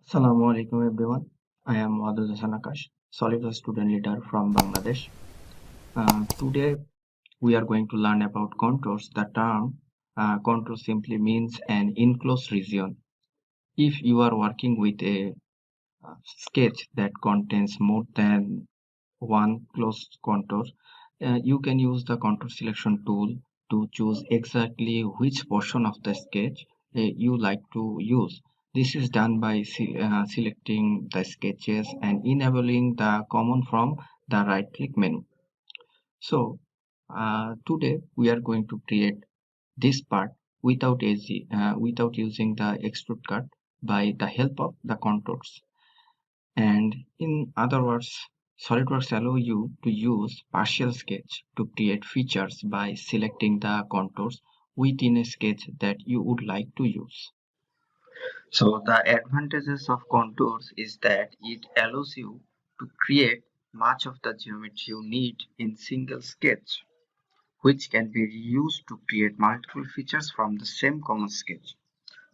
Assalamu alaikum everyone. I am Wadud SolidWorks student leader from Bangladesh. Today we are going to learn about contours. The term contour simply means an enclosed region. If you are working with a sketch that contains more than one closed contour, you can use the contour selection tool to choose exactly which portion of the sketch you like to use. This is done by selecting the sketches and enabling the common from the right click menu. So today we are going to create this part without using the extrude cut by the help of the contours. And in other words, SolidWorks allow you to use partial sketch to create features by selecting the contours within a sketch that you would like to use. So the advantages of contours is that it allows you to create much of the geometry you need in single sketch, which can be reused to create multiple features from the same common sketch.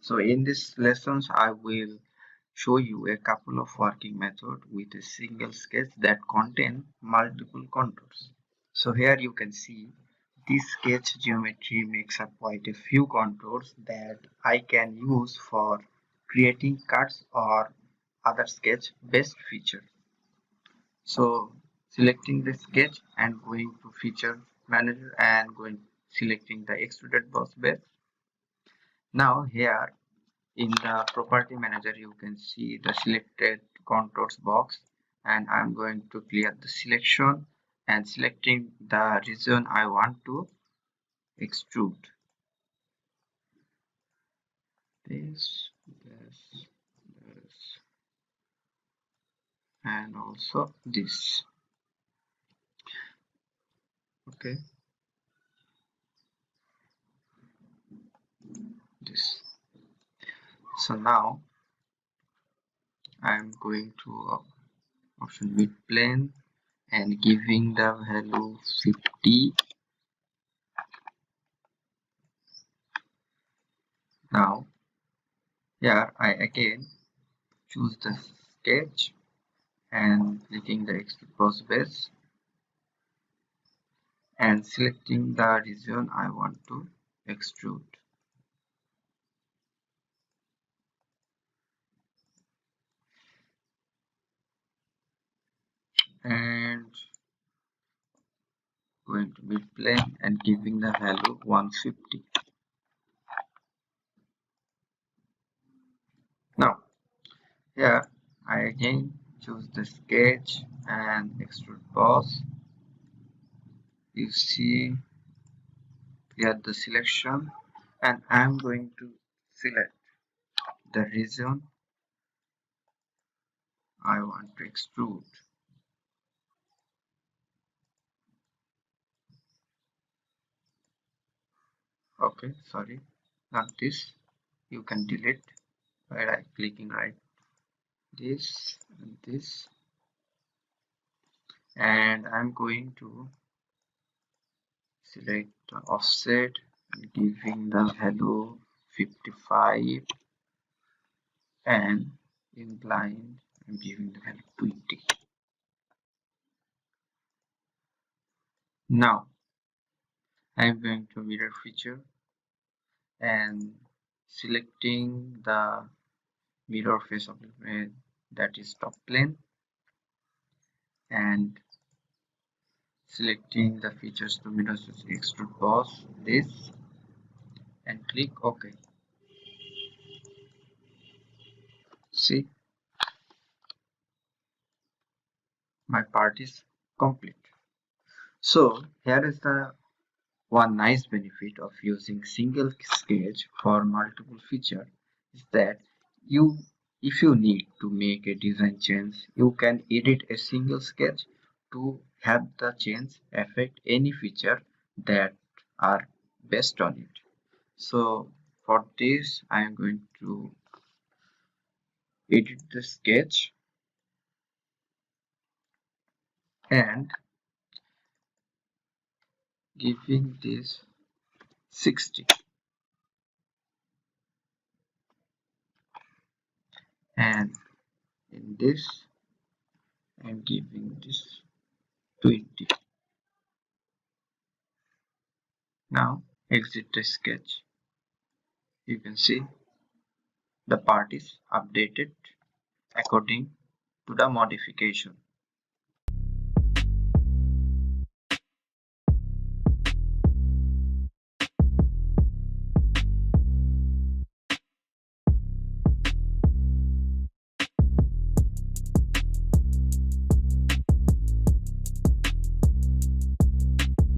So in this lessons, I will show you a couple of working methods with a single sketch that contain multiple contours. So here you can see this sketch geometry makes up quite a few contours that I can use for creating cuts or other sketch based feature. So selecting the sketch and going to feature manager and selecting the extruded boss base. Now here in the property manager you can see the selected contours box, and I'm going to clear the selection and selecting the region I want to extrude. This, and also this. Okay, this. So now I'm going to option mid plane and giving the value 50. Now here I again choose the sketch and clicking the extrude boss base and selecting the region I want to extrude. And going to mid plane and giving the value 150. Now here I again choose the sketch and extrude boss. You see clear the selection, and I'm going to select the region I want to extrude. Okay, sorry, not this. You can delete by right clicking right this and this, and I'm going to select the offset and giving the value 55, and in blind I'm giving the value 20. Now I'm going to mirror feature and selecting the mirror face of that is top plane and selecting the features to mirror extrude boss this and click OK. See, my part is complete. So here is the one nice benefit of using single sketch for multiple features is that if you need to make a design change, you can edit a single sketch to have the change affect any feature that are based on it. So for this, I am going to edit the sketch and giving this 60 and in this and giving this 20. Now exit the sketch. You can see the part is updated according to the modification.